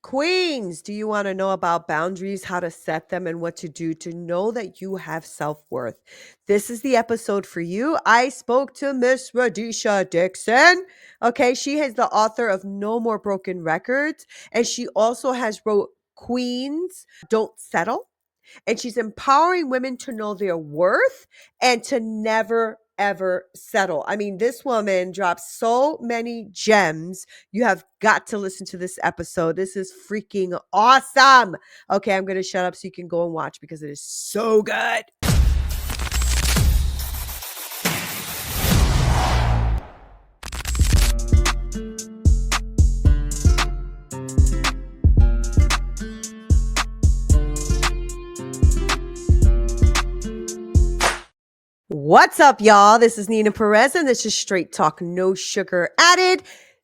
Queens, do you want to know about boundaries, how to set them, and what to do to know that you have self worth? This is the episode for you. I spoke to Miss Radesha Dixon. Okay, she is the author of No More Broken Records, and she also has wrote Queens Don't Settle, and she's empowering women to know their worth and to never ever settle. I mean, this woman drops so many gems. You have got to listen to this episode. This is freaking awesome. Okay, I'm going to shut up so you can go and watch because it is so good. What's up, y'all? This is Neena Perez, and this is Straight Talk, no sugar added.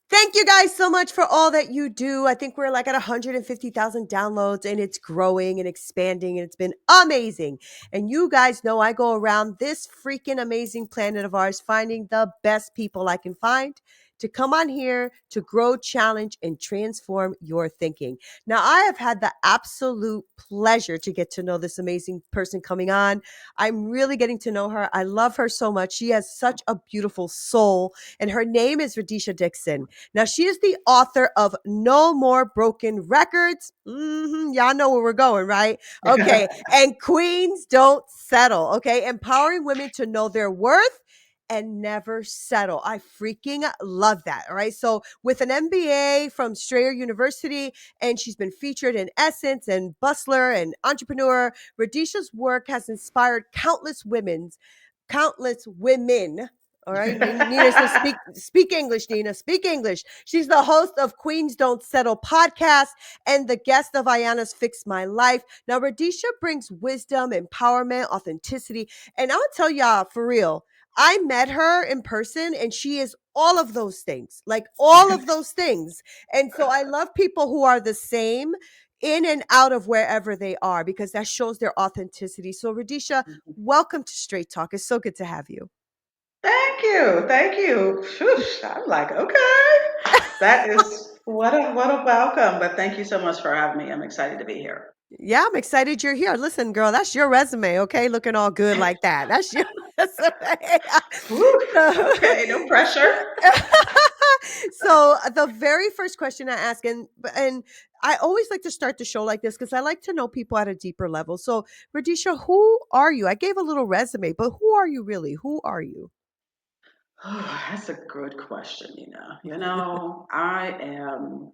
Thank you guys so much for all that you do. I think we're like at 150,000 downloads, and it's growing and expanding, and it's been amazing. And you guys know I go around this freaking amazing planet of ours finding the best people I can find to come on here to grow, challenge, and transform your thinking. Now, I have had the absolute pleasure to get to know this amazing person coming on. I'm really getting to know her. I love her so much. She has such a beautiful soul, and her name is Radesha Dixon. Now, she is the author of No More Broken Records. Y'all know where we're going, right? Okay. And Queens Don't Settle. Okay. Empowering women to know their worth and never settle. I freaking love that. All right. So, with an MBA from Strayer University, and she's been featured in Essence and Bustler and Entrepreneur, Radisha's work has inspired countless women. All right. Neena says, speak English, Neena. Speak English. She's the host of Queens Don't Settle podcast and the guest of Ayana's Fix My Life. Now, Radisha brings wisdom, empowerment, authenticity. And I'll tell y'all for real, I met her in person and she is all of those things, like all of those things. And so I love people who are the same in and out of wherever they are because that shows their authenticity. So, Radisha, welcome to Straight Talk. It's so good to have you. Thank you. Thank you. Whoosh, I'm like, okay. That is what a welcome. But thank you so much for having me. I'm excited to be here. Yeah, I'm excited you're here. Listen, girl, that's your resume, okay? Looking all good like that. That's your resume. Woo, So, okay, no pressure. so the very first question I ask, and I always like to start the show like this because I like to know people at a deeper level. So, Radisha, who are you? I gave a little resume, but who are you really? Who are you? Oh, that's a good question, I am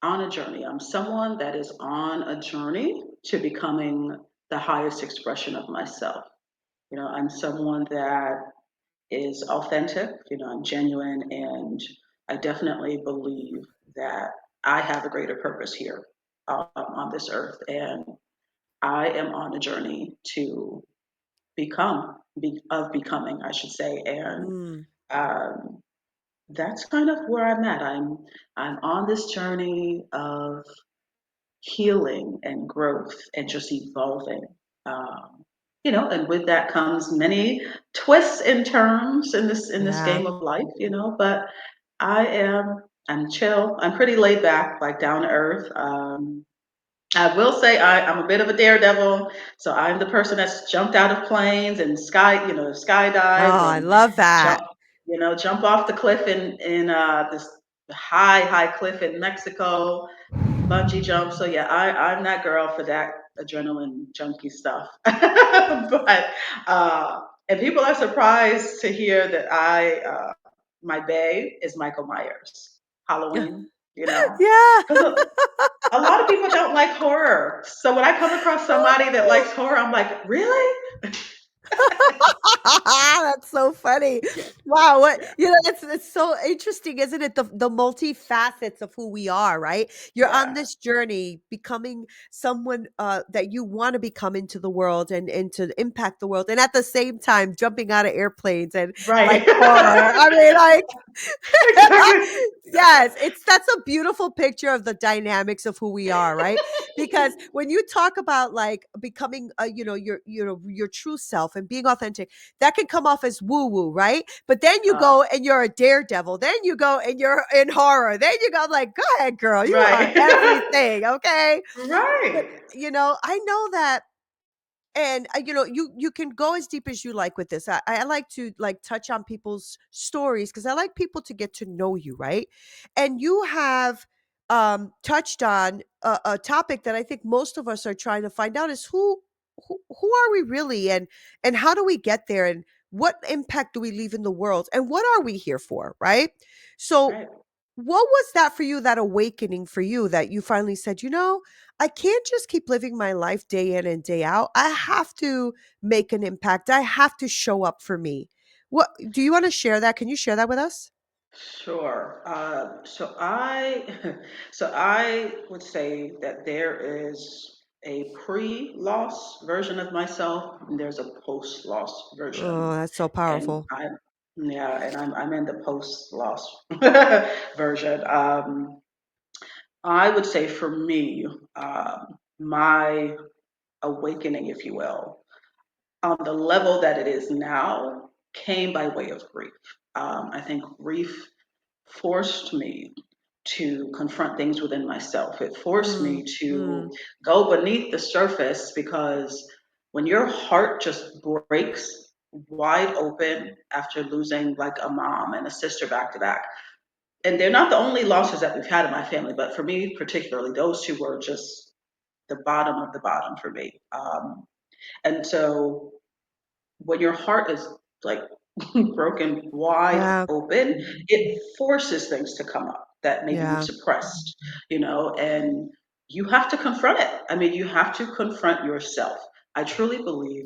on a journey. I'm someone that is on a journey to becoming the highest expression of myself. I'm someone that is authentic, I'm genuine, and I definitely believe that I have a greater purpose here on this earth. And I am on a journey to becoming, I should say. And Mm, um, that's kind of where I'm at. I'm on this journey of healing and growth and just evolving. And with that comes many twists and turns in this yeah. game of life. But I am I'm chill. I'm pretty laid back, like down to earth. I will say I'm a bit of a daredevil, so I'm the person that's jumped out of planes and Oh, skydived I and love that. jump, jump off the cliff in this high cliff in Mexico, bungee jump. So yeah, I'm that girl for that adrenaline junkie stuff. But and people are surprised to hear that my bae is Michael Myers, Halloween. Yeah. Because a lot of people don't like horror. So when I come across somebody that likes horror, I'm like, really? That's so funny. Yeah, Wow, what yeah, it's so interesting, isn't it? The multifacets of who we are, right? You're on yeah. this journey becoming someone that you want to become into the world and to impact the world, and at the same time jumping out of airplanes and like Right. horror. I mean, like Exactly. yes, it's that's a beautiful picture of the dynamics of who we are, right? because when you talk about like becoming your true self and being authentic, that can come off as woo woo, right? But then you Uh, go and you're a daredevil, then you go and you're in horror, then you go like, go ahead girl, you are right. everything, okay? But Right. I know that. And you can go as deep as you like with this. I like to like touch on people's stories because I like people to get to know you, right? And you have touched on a topic that I think most of us are trying to find out is who are we really, and how do we get there, and what impact do we leave in the world, and what are we here for, right? So Right. what was that for you, that awakening for you that you finally said, I can't just keep living my life day in and day out. I have to make an impact. I have to show up for me. What do you want to share that? Can you share that with us? Sure. So I would say that there is a pre-loss version of myself, and there's a post-loss Oh, version, that's so and powerful. I'm in the post-loss version. I would say for me, my awakening, if you will, on the level that it is now, came by way of grief. I think grief forced me to confront things within myself. It forced Mm, me to mm, go beneath the surface because when your heart just breaks wide open after losing like a mom and a sister back to back, and they're not the only losses that we've had in my family, but for me particularly, those two were just the bottom of the bottom for me. And so when your heart is like broken wide yeah, open, it forces things to come up that maybe you've yeah. suppressed, and you have to confront it. I mean, you have to confront yourself. I truly believe,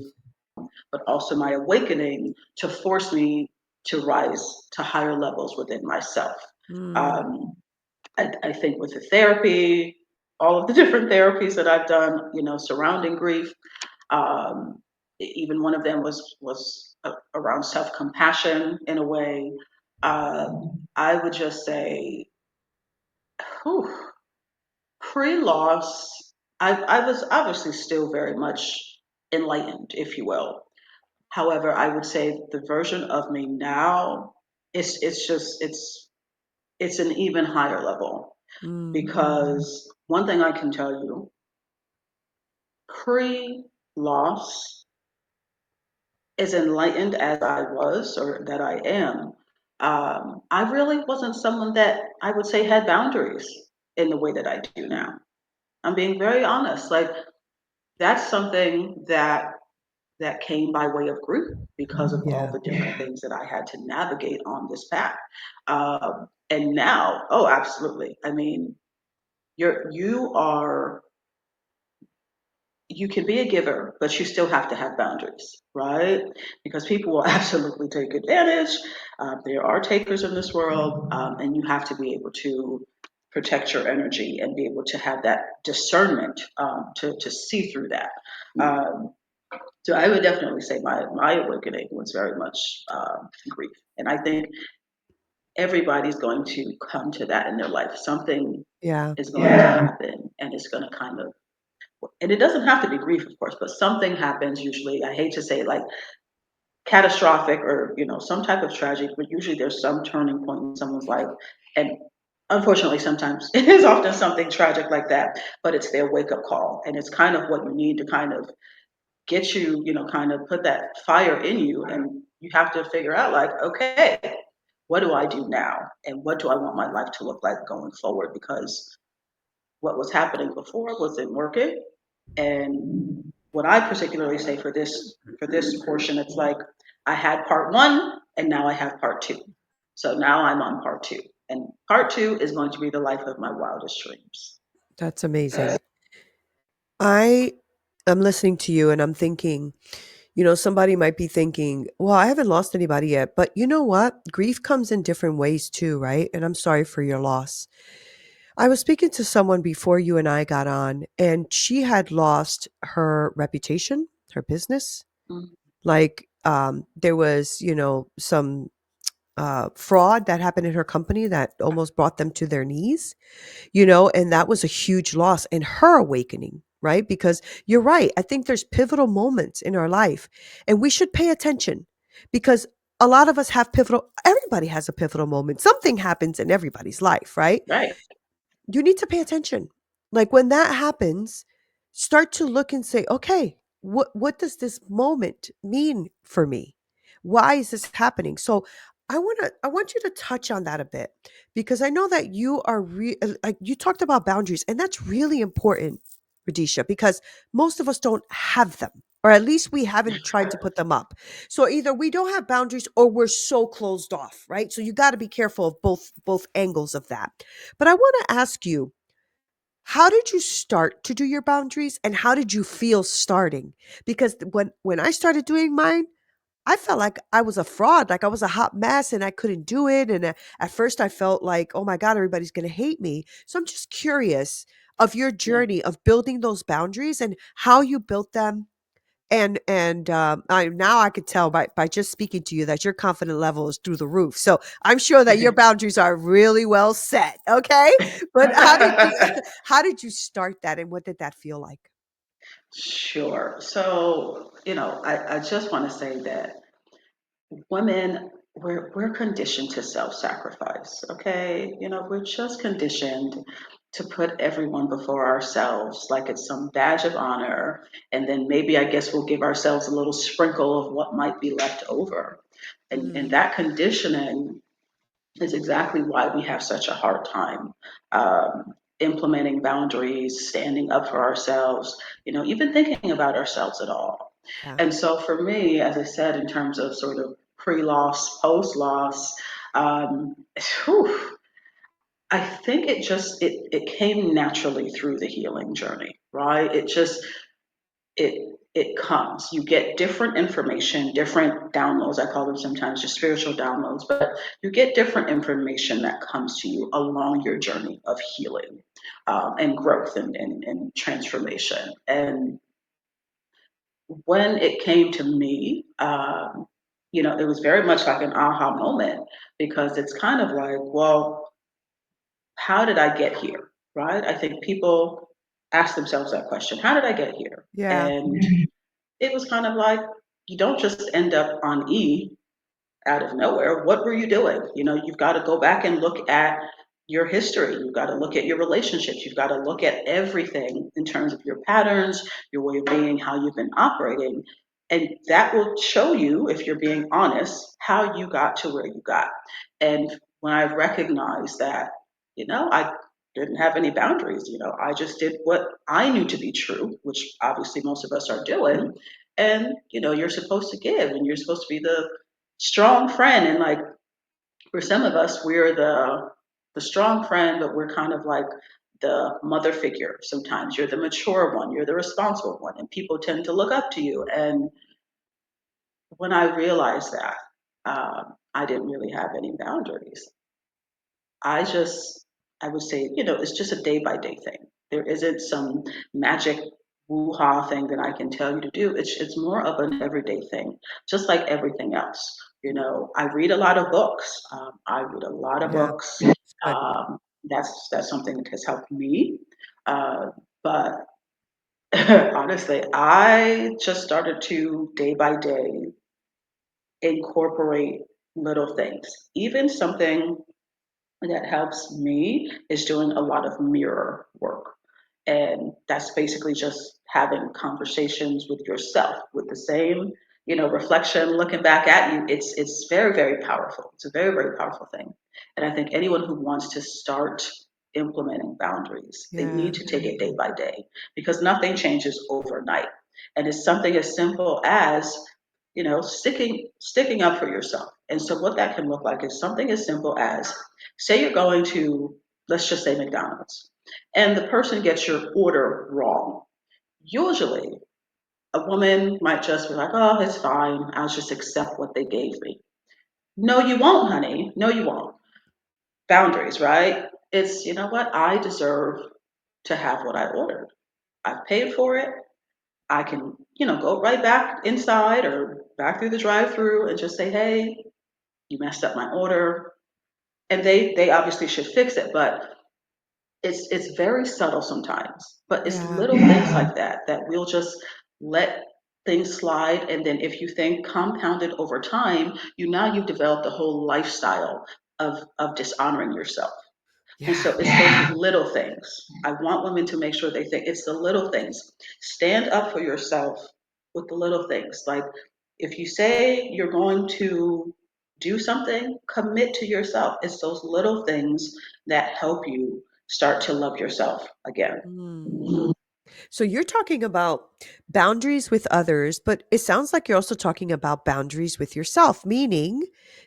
but also my awakening to force me to rise to higher levels within myself. Mm, Um, I think with the therapy, all of the different therapies that I've done, surrounding grief, um, even one of them was around self compassion in a way. I would just say, whew, pre loss, I was obviously still very much enlightened, if you will. However, I would say the version of me now, it's an even higher level mm, because one thing I can tell you, pre loss, as enlightened as I was or that I am, I really wasn't someone that I would say had boundaries in the way that I do now. I'm being very honest. Like that's something that came by way of grief because of all yeah. the different things that I had to navigate on this path. And now, oh, absolutely. I mean, you are you can be a giver, but you still have to have boundaries, right? Because people will absolutely take advantage. There are takers in this world, and you have to be able to protect your energy and be able to have that discernment to see through that. Um, so I would definitely say my awakening was very much grief, and I think everybody's going to come to that in their life. Something Yeah. is going to happen, and it's going to kind of, and it doesn't have to be grief, of course, but something happens usually. I hate to say like catastrophic or some type of tragic, but usually there's some turning point in someone's life, and unfortunately, sometimes it is often something tragic like that. But it's their wake up call, and it's kind of what you need to kind of get you, kind of put that fire in you, and you have to figure out like, okay, what do I do now, and what do I want my life to look like going forward? Because what was happening before wasn't working. And what I particularly say for this portion, it's like I had part one and now I have part two. So now I'm on part two. And part two is going to be the life of my wildest dreams. That's amazing. I am listening to you and I'm thinking, somebody might be thinking, well, I haven't lost anybody yet. But you know what? Grief comes in different ways too, right? And I'm sorry for your loss. I was speaking to someone before you and I got on, and she had lost her reputation, her business. Mm, Like, there was, some fraud that happened in her company that almost brought them to their knees, and that was a huge loss in her awakening, right? Because you're right. I think there's pivotal moments in our life and we should pay attention because a lot of us have everybody has a pivotal moment. Something happens in everybody's life, right? Right. You need to pay attention. Like when that happens, start to look and say, okay, what does this moment mean for me? Why is this happening? So I want you to touch on that a bit because I know that you are like you talked about boundaries and that's really important, Radisha, because most of us don't have them. Or at least we haven't tried to put them up. So either we don't have boundaries or we're so closed off, right? So you got to be careful of both angles of that. But I want to ask you, how did you start to do your boundaries and how did you feel starting? Because when I started doing mine, I felt like I was a fraud, like I was a hot mess and I couldn't do it and at first I felt like, "Oh my god, everybody's going to hate me." So I'm just curious of your Yeah. journey of building those boundaries and how you built them and I now I could tell by just speaking to you that your confident level is through the roof. So I'm sure that your boundaries are really well set. Okay, but how did you how did you start that, and what did that feel like? Sure. So, I just want to say that women, we're conditioned to self-sacrifice, okay? We're just conditioned to put everyone before ourselves like it's some badge of honor, and then maybe I guess we'll give ourselves a little sprinkle of what might be left over. And Mm, that conditioning is exactly why we have such a hard time implementing boundaries, standing up for ourselves, even thinking about ourselves at all. yeah, And so for me, as I said, in terms of sort of pre-loss, post-loss, um, whew, I think it came naturally through the healing journey, right? It comes. You get different information, different downloads. I call them sometimes just spiritual downloads, but you get different information that comes to you along your journey of healing and growth and transformation. And when it came to me, it was very much like an aha moment because it's kind of like, well, how did I get here? Right? I think people ask themselves that question: How did I get here? yeah, And it was kind of like, you don't just end up on E out of nowhere. What were you doing? You've got to go back and look at your history. You've got to look at your relationships. You've got to look at everything in terms of your patterns, your way of being, how you've been operating. And that will show you, if you're being honest, how you got to where you got. And when I recognized that, I didn't have any boundaries, I just did what I knew to be true, which obviously most of us are doing. And, you're supposed to give and you're supposed to be the strong friend. And like for some of us, we're the strong friend, but we're kind of like the mother figure. Sometimes you're the mature one, you're the responsible one, and people tend to look up to you. And when I realized that, I didn't really have any boundaries. I just, I would say, it's just a day by day thing. There isn't some magic woo-ha thing that I can tell you to do. It's more of an everyday thing, just like everything else. I read a lot of books. I read a lot of yeah, books. it's good. That's something that has helped me. But honestly, I just started to day by day incorporate little things, even something that helps me is doing a lot of mirror work. And that's basically just having conversations with yourself with the same, reflection looking back at you. It's very, very powerful. It's a very, very powerful thing. And I think anyone who wants to start implementing boundaries, they Yeah, need to take it day by day because nothing changes overnight. And it's something as simple as sticking up for yourself. And so what that can look like is something as simple as, say you're going to, let's just say McDonald's, and the person gets your order wrong. Usually a woman might just be like, oh, it's fine, I'll just accept what they gave me. No, you won't, honey. No, you won't. Boundaries, right? It's, you know what, I deserve to have what I ordered. I've paid for it. I can, go right back inside or back through the drive through and just say, hey, You messed up my order. And they obviously should fix it, but it's very subtle sometimes. But it's Yeah. little things like that that we'll just let things slide, and then if you think compounded over time, you've developed a whole lifestyle of dishonoring yourself. And Yeah. so it's those little things. I want women to make sure they think it's the little things. Stand up for yourself with the little things. Like if you say you're going to do something, commit to yourself. It's those little things that help you start to love yourself again. Mm. So you're talking about boundaries with others, but it sounds like you're also talking about boundaries with yourself, meaning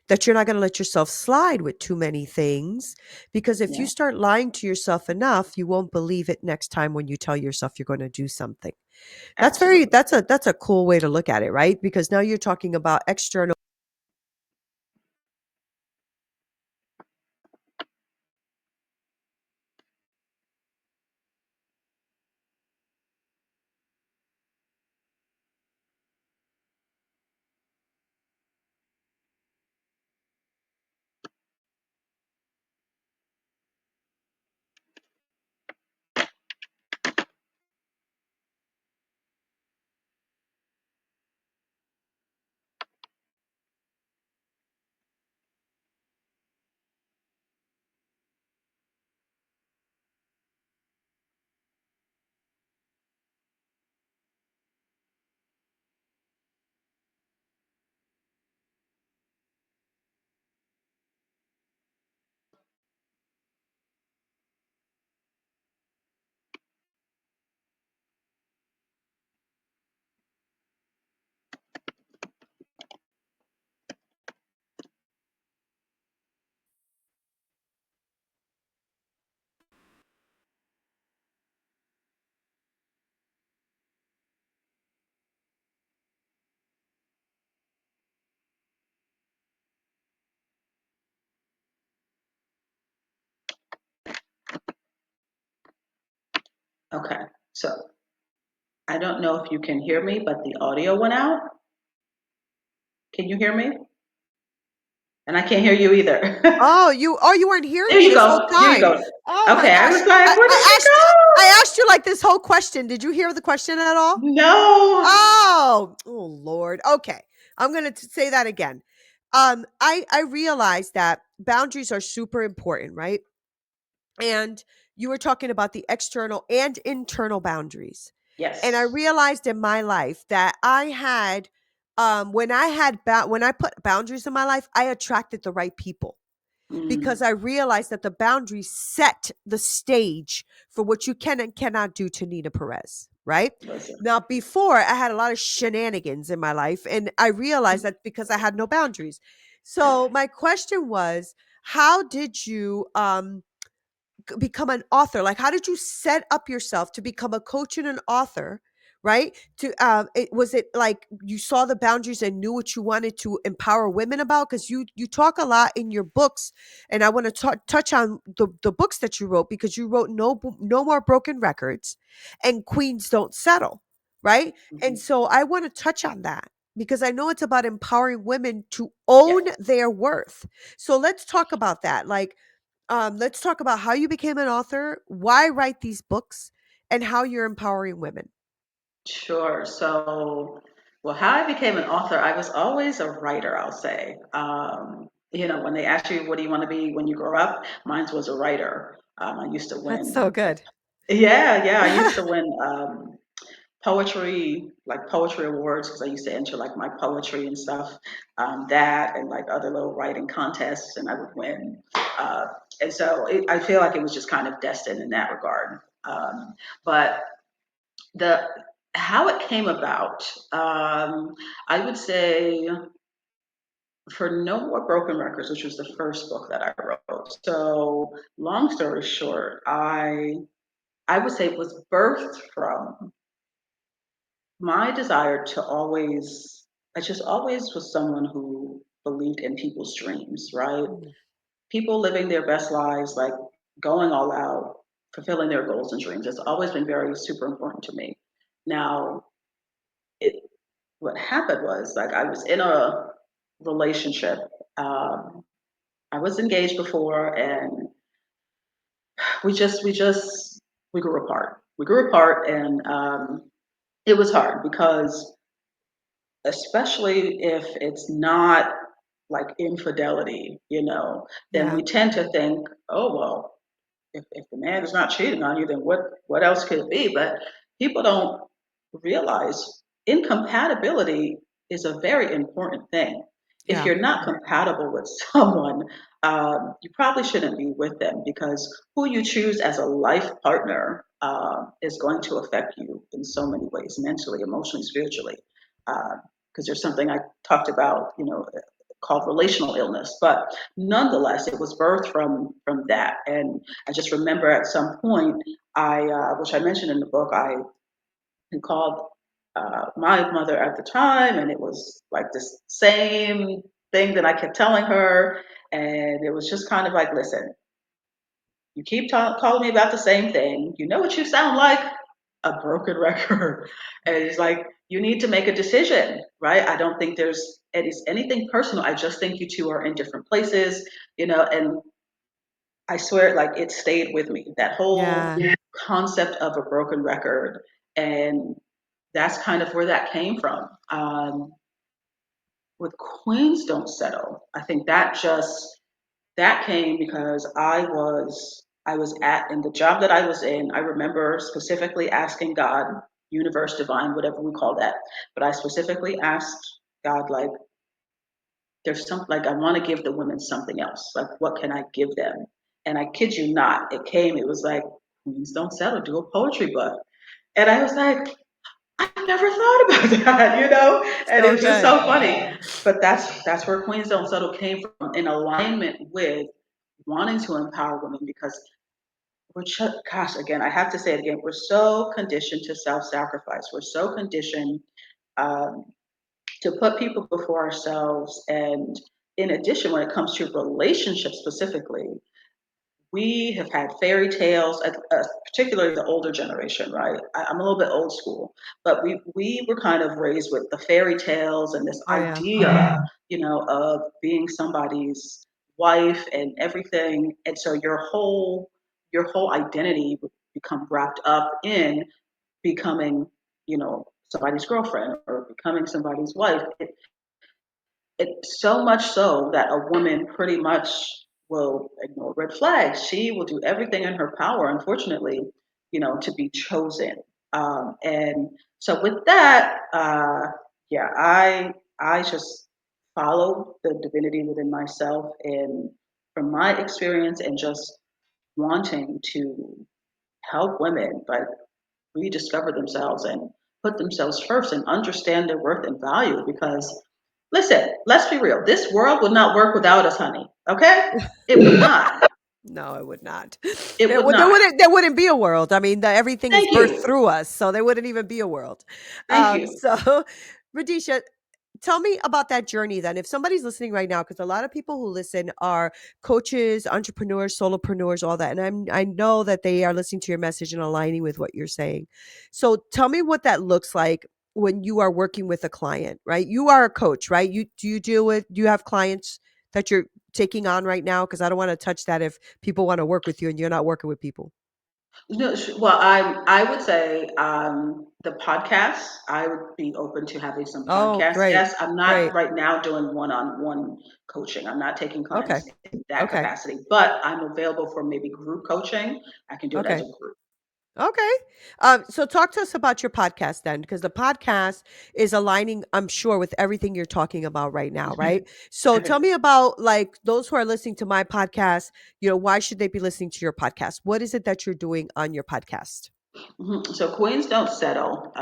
that you're not going to let yourself slide with too many things. Because if you Yeah, start lying to yourself enough, you won't believe it next time when you tell yourself you're going to do something. absolutely. That's a cool way to look at it, right? Because now you're talking about external. Okay. So I don't know if you can hear me, but the audio went out. Can you hear me? And I can't hear you either. You weren't hearing There me you this whole go. There you time. go. Oh my Okay, I gosh. was like, where did she I go? asked you like this whole question. Did you hear the question at all? No. Oh Lord. Okay. I'm going to say that again. I realized that boundaries are super important, right? And you were talking about the external and internal boundaries. And I Yes. realized in my life that I had when I put boundaries in my life, I attracted the right people because Mm, I realized that the boundaries set the stage for what you can and cannot do to Nina Perez, right? listen. Now, before I had a lot of shenanigans in my life, and I realized that because I had no boundaries. So, my question was, how did you become an author? Like, how did you set up yourself to become a coach and an author? Right? Was it like you saw the boundaries and knew what you wanted to empower women about? Because you talk a lot in your books, and I want to touch on the books that you wrote because you wrote no more broken records, and Queens Don't Settle, right? And Mhm. so I want to touch on that because I know it's about empowering women to Yes. own their worth. So let's talk about that. Like let's talk about how you became an author, why write these books, and how you're empowering women. Sure. So, well, how I became an author, I was always a writer, I'll say. When they ask you, what do you want to be when you grow up? Mine was a writer. I used to That's so win. good. Yeah, yeah. I used to win poetry awards because I used to enter like my poetry and stuff, that and like other little writing contests, and I would win. Uh, and so I feel like it was just kind of destined in that regard. But the how it came about, I would say for No More Broken Records, which was the first book that I wrote. So long story short, I would say it was birthed from my desire to always, I just always was someone who believed in people's dreams, right? Mm, People living their best lives, like going all out, fulfilling their goals and dreams. It's always been very super important to me. Now, it, what happened was like I was in a relationship. Um, I was engaged before, and we grew apart. We grew apart, and it was hard because, especially if it's not like infidelity, then Yeah. we tend to think, oh well, if the man is not cheating on you, then what else could it be? But people don't realize incompatibility is a very important thing. If Yeah. you're not compatible with someone, you probably shouldn't be with them, because who you choose as a life partner is going to affect you in so many ways, mentally, emotionally, spiritually. Because there's something I talked about, called relational illness, but nonetheless, it was birthed from that. And I just remember at some point, which I mentioned in the book, I had called my mother at the time, and it was like this same thing that I kept telling her, and it was just kind of like, listen, you keep calling me about the same thing. You know what you sound like? A broken record. And it's like, you need to make a decision, right? I don't think there's anything personal. I just think you two are in different places, and I swear, like, it stayed with me, that whole Yeah. concept of a broken record. And that's kind of where that came from. With Queens Don't Settle, I think that came because I was at in the job that I was in. I remember specifically asking God, universe, divine, whatever we call that, but I specifically asked God, like, there's something, like, I want to give the women something else. Like, what can I give them? And I kid you not, it was like, Queens Don't Settle, do a poetry book. And I was like, I never thought about that, and it So was just good. so funny. But that's where Queens Don't Settle came from, in alignment with wanting to empower women, because gosh, again, I have to say it again, we're so conditioned to self-sacrifice. We're so conditioned um, to put people before ourselves. And in addition, when it comes to relationships specifically, we have had fairy tales, particularly the older generation, right? I'm a little bit old school, but we were kind of raised with the fairy tales and this Oh yeah. idea, of being somebody's wife and everything. And so your whole identity would become wrapped up in becoming, somebody's girlfriend or becoming somebody's wife. It's so much so that a woman pretty much will ignore red flags. She will do everything in her power, unfortunately, to be chosen. And so with that, yeah, I just follow the divinity within myself, and from my experience, and just wanting to help women, like, rediscover themselves and put themselves first and understand their worth and value. Because, listen, let's be real. This world would not work without us, honey. Okay? It would not. No, it would not. It There would would there not. wouldn't there wouldn't be a world. I mean, everything is Thank birthed you. through us, so there wouldn't even be a world. Thank you. So, Radisha, tell me about that journey then. If somebody's listening right now, because a lot of people who listen are coaches, entrepreneurs, solopreneurs, all that, and I know that they are listening to your message and aligning with what you're saying. So, tell me what that looks like when you are working with a client, right? You are a coach, right? Do you have clients that you're taking on right now? Because I don't want to touch that if people want to work with you and you're not working with people. No, well, I would say the podcast. I would be open to having some Oh, podcast great. guests. I'm not Great. right now doing one-on-one coaching. I'm not taking Okay. clients in that Okay. capacity, but I'm available for maybe group coaching. I can do it as Okay. a group. Okay. So talk to us about your podcast then, because the podcast is aligning, I'm sure, with everything you're talking about right now, right? So tell me about, like, those who are listening to my podcast, why should they be listening to your podcast? What is it that you're doing on your podcast? Mhm. So Queens Don't Settle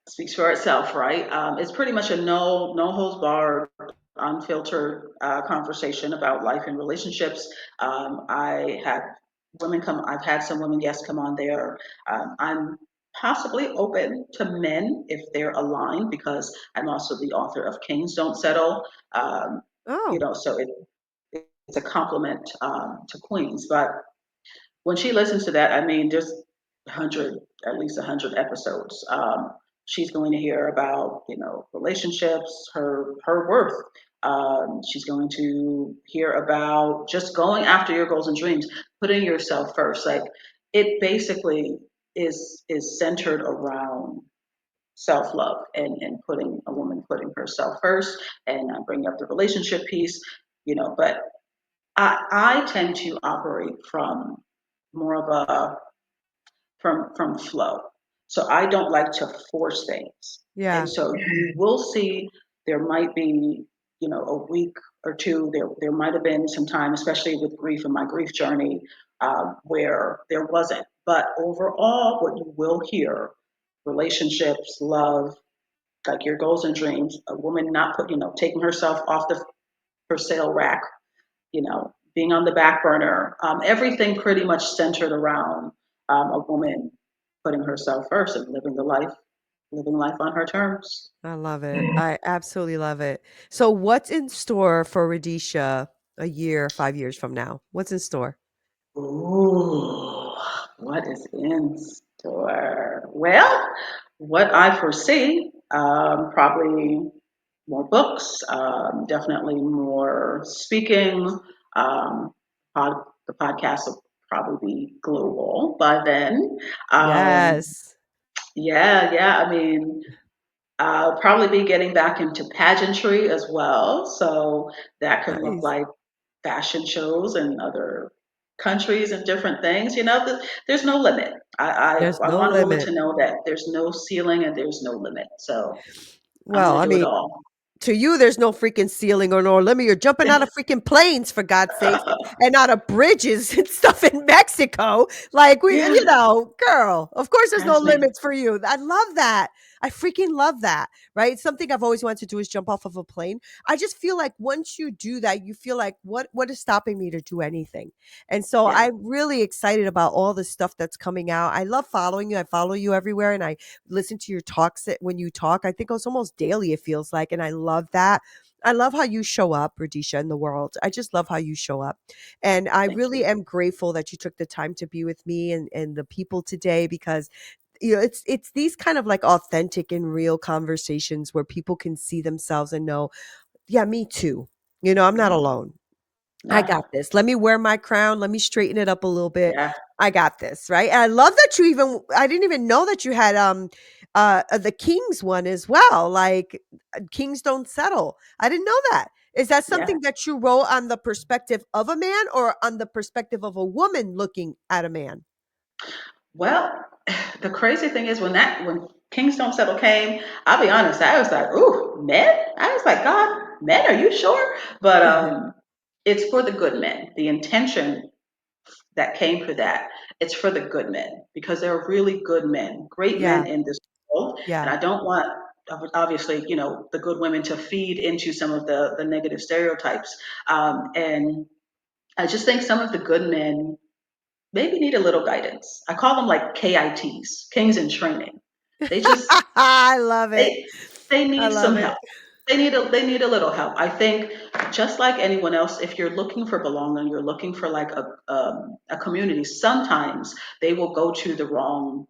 speaks for itself, right? It's pretty much a no holds barred, unfiltered conversation about life and relationships. I have women come. I've had some women guests come on there. I'm possibly open to men if they're aligned, because I'm also the author of Kings Don't Settle. Um, Oh, so it's a compliment to Queens, but when she listens to that, I mean, there's 100, at least 100 episodes. she's going to hear about, relationships, her worth. She's going to hear about just going after your goals and dreams, putting yourself first. Like it basically is centered around self love and putting a woman putting herself first and bringing up the relationship piece, But I tend to operate from more of a from flow. So I don't like to force things. And Yeah. so you will see there might be, a week or two, there might have been some time, especially with grief and my grief journey, where there wasn't. But overall, what you will hear, relationships, love, like your goals and dreams, a woman not taking herself off the for sale rack, being on the back burner, everything pretty much centered around a woman putting herself first and living life on her terms. I love it. I absolutely love it. So what's in store for Radisha a year, 5 years from now? What's in store? Ooh, what is in store? Well, what I foresee, probably more books, definitely more speaking. Um, the podcast will probably be global by then. Um, Yes. yeah, yeah. I mean, I'll probably be getting back into pageantry as well. So that could look Nice. like fashion shows in other countries and different things. There's no limit. There's I no want a woman limit. to know that there's no ceiling and there's no limit. So I'm Well, going I to do it mean, all. to you, there's no freaking ceiling or no limit. You're jumping out of freaking planes, for God's sakes, and out of bridges and stuff in Mexico. Like, Yeah, girl, of course there's no trust me. limits for you. I love that. I freaking love that. Right? Something I've always wanted to do is jump off of a plane. I just feel like once you do that, you feel like, what is stopping me to do anything? And so Yeah, I'm really excited about all the stuff that's coming out. I love following you. I follow you everywhere, and I listen to your talks when you talk. I think it's almost daily, it feels like. And I love that. I love how you show up, Radisha, in the world. I just love how you show up. And I thank really you. am grateful that you took the time to be with me and the people today, because it's these kind of like authentic and real conversations where people can see themselves and know, yeah, me too. I'm not Yeah, alone. I yeah, got this. Let me wear my crown. Let me straighten it up a little bit. yeah, I got this, right? And I love that I didn't even know that you had the Kings one as well. Like Kings don't settle. I didn't know that. Is that yeah. something that you wrote on the perspective of a man or on the perspective of a woman looking at a man? Well, the crazy thing is when Kings Don't Settle came, I'll be honest, I was like, ooh, men? I was like, God, men, are you sure? But it's for the good men. The intention that came for that, it's for the good men because there are really good men, great Yeah. men in this world. And Yeah. I don't want obviously, the good women to feed into some of the negative stereotypes. And I just think some of the good men maybe need a little guidance. I call them like KITs, Kings in Training. They just I love it. they they I need some love it. help. They need a little help. I think just like anyone else, if you're looking for belonging, you're looking for like a community. Sometimes they will go to the wrong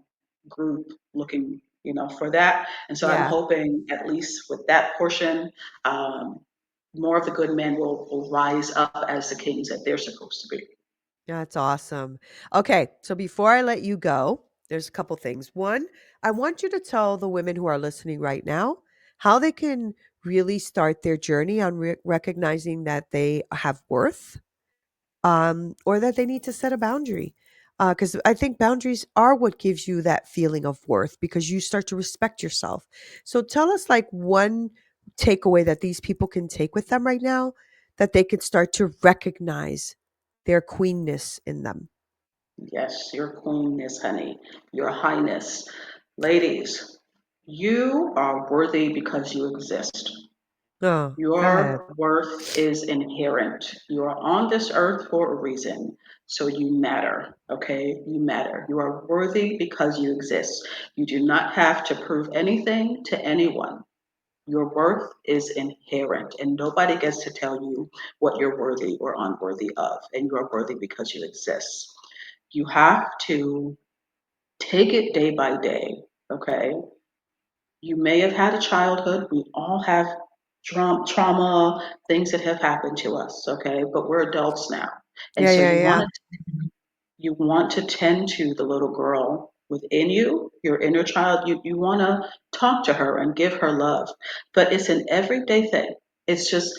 group looking, for that. And so I'm Yeah. hoping at least with that portion, um, more of the good men will rise up as the kings that they're supposed to be. That's awesome. Okay, so before I let you go, there's a couple things. One, I want you to tell the women who are listening right now how they can really start their journey on recognizing that they have worth, or that they need to set a boundary. Because I think boundaries are what gives you that feeling of worth because you start to respect yourself. So tell us like one takeaway that these people can take with them right now, that they could start to recognize their queenness in them. Yes, your queenness, honey, your highness. Ladies, you are worthy because you exist. Oh, go ahead. Your worth is inherent. You are on this earth for a reason. So you matter, okay? You matter. You are worthy because you exist. You do not have to prove anything to anyone. Your worth is inherent, and nobody gets to tell you what you're worthy or unworthy of. And you are worthy because you exist. You have to take it day by day, okay? You may have had a childhood. We all have trauma, things that have happened to us, okay? But we're adults now. And Yeah, so yeah, yeah. you want to tend to the little girl within you, your inner child. You want to talk to her and give her love. But it's an everyday thing. It's just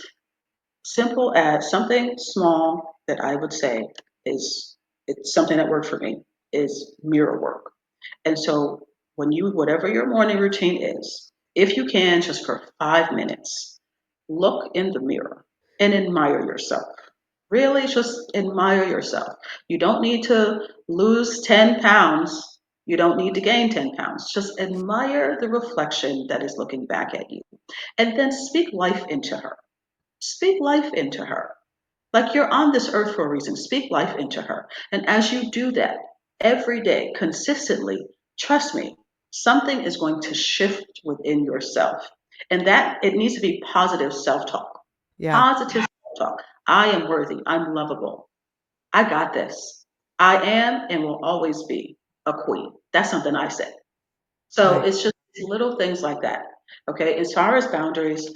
simple as something small that I would say is it's something that worked for me is mirror work. And so whatever your morning routine is, if you can, just for 5 minutes, look in the mirror and admire yourself. Really just admire yourself. You don't need to lose 10 pounds. You don't need to gain 10 pounds. Just admire the reflection that is looking back at you. And then speak life into her. Speak life into her. Like you're on this earth for a reason. Speak life into her. And as you do that every day, consistently, trust me, something is going to shift within yourself. And that it needs to be positive self talk. Yeah. Positive self talk. I am worthy. I'm lovable. I got this. I am and will always be a queen. That's something I say. So Right. it's just little things like that. Okay. As far as boundaries,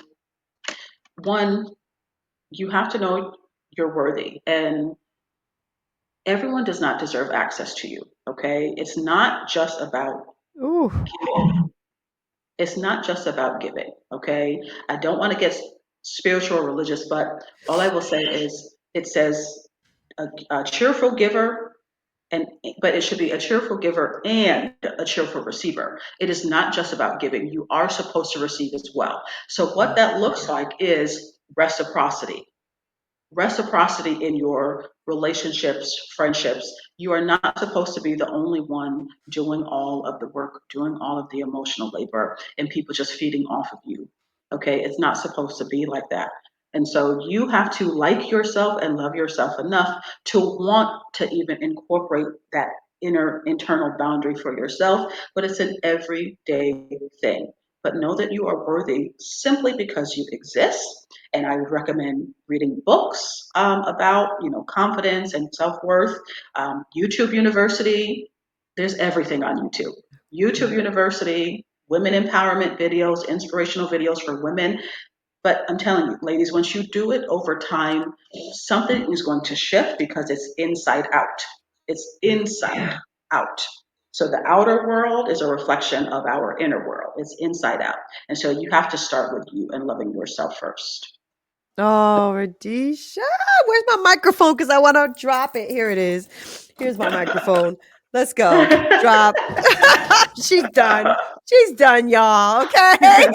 one, you have to know you're worthy. And everyone does not deserve access to you. Okay. It's not just about Ooh. giving. It's not just about giving. Okay. I don't want to get spiritual or religious, but all I will say is it says a cheerful giver and but it should be a cheerful giver and a cheerful receiver. It is not just about giving. You are supposed to receive as well. So what Yeah. that looks like is reciprocity in your relationships, friendships. You are not supposed to be the only one doing all of the work, doing all of the emotional labor, and people just feeding off of you. Okay, it's not supposed to be like that. And so you have to like yourself and love yourself enough to want to even incorporate that inner internal boundary for yourself, but it's an everyday thing. But know that you are worthy simply because you exist, and I would recommend reading books about confidence and self worth. YouTube University, there's everything on YouTube. YouTube Yeah. University, women empowerment videos, inspirational videos for women. But I'm telling you, ladies, once you do it over time, something is going to shift because it's inside out. It's Yeah. inside out. So the outer world is a reflection of our inner world. It's inside out. And so you have to start with you and loving yourself first. Oh, Radisha, where's my microphone? Because I want to drop it. Here it is. Here's my microphone. Let's go. Drop. She's done. She's done, y'all. Okay.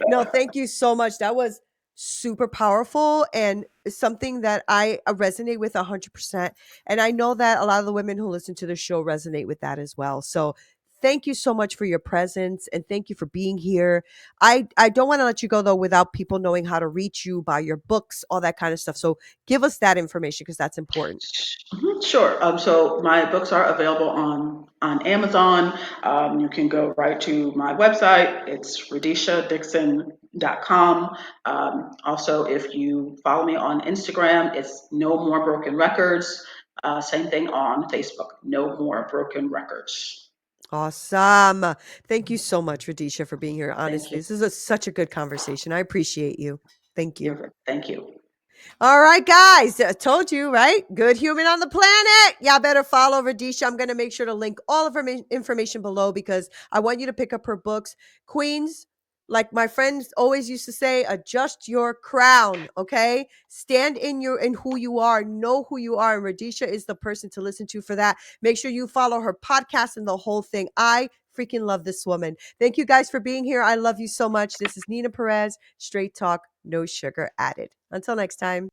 No, thank you so much. That was super powerful and something that I resonate with 100%. And I know that a lot of the women who listen to the show resonate with that as well. So thank you so much for your presence and thank you for being here. I don't want to let you go though without people knowing how to reach you, buy your books, all that kind of stuff. So give us that information because that's important. Mhm, sure. So my books are available on Amazon. You can go right to my website. It's radeshadixon.com. Also, if you follow me on Instagram, it's No More Broken Records. Same thing on Facebook. No More Broken Records. Awesome. Thank you so much, Radisha, for being here. Thank Honestly, you. this is such a good conversation. I appreciate you. Thank you. Thank you. All right, guys. I told you, right? Good human on the planet. Y'all better follow Radisha. I'm going to make sure to link all of her information below because I want you to pick up her books. Queens, like my friends always used to say, adjust your crown, okay? Stand in who you are, know who you are, and Radisha is the person to listen to for that. Make sure you follow her podcast and the whole thing. I freaking love this woman. Thank you guys for being here. I love you so much. This is Neena Perez, straight talk, no sugar added. Until next time.